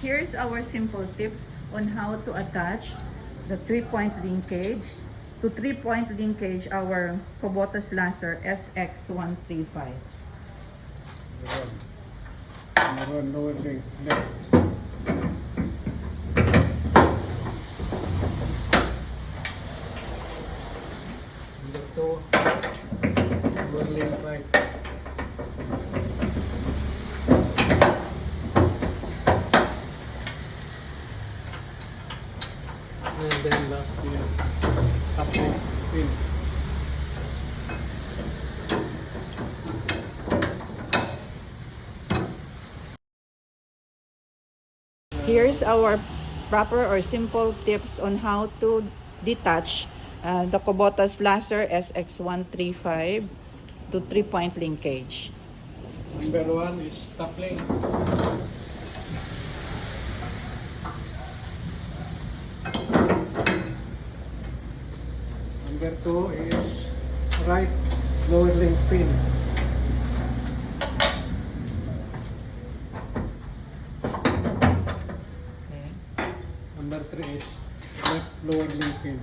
Here's our simple tips on how to attach the 3-point linkage to 3-point linkage our Kubota Slasher SX135. Meron lower link left. Number 2, lower link right. And then last is top link pin. Here's our proper or simple tips on how to detach the Kubota Slasher SX135 to 3-point linkage. Number 1 is top link. Number 2 is right lower link pin. Okay. Number 3 is left lower link pin.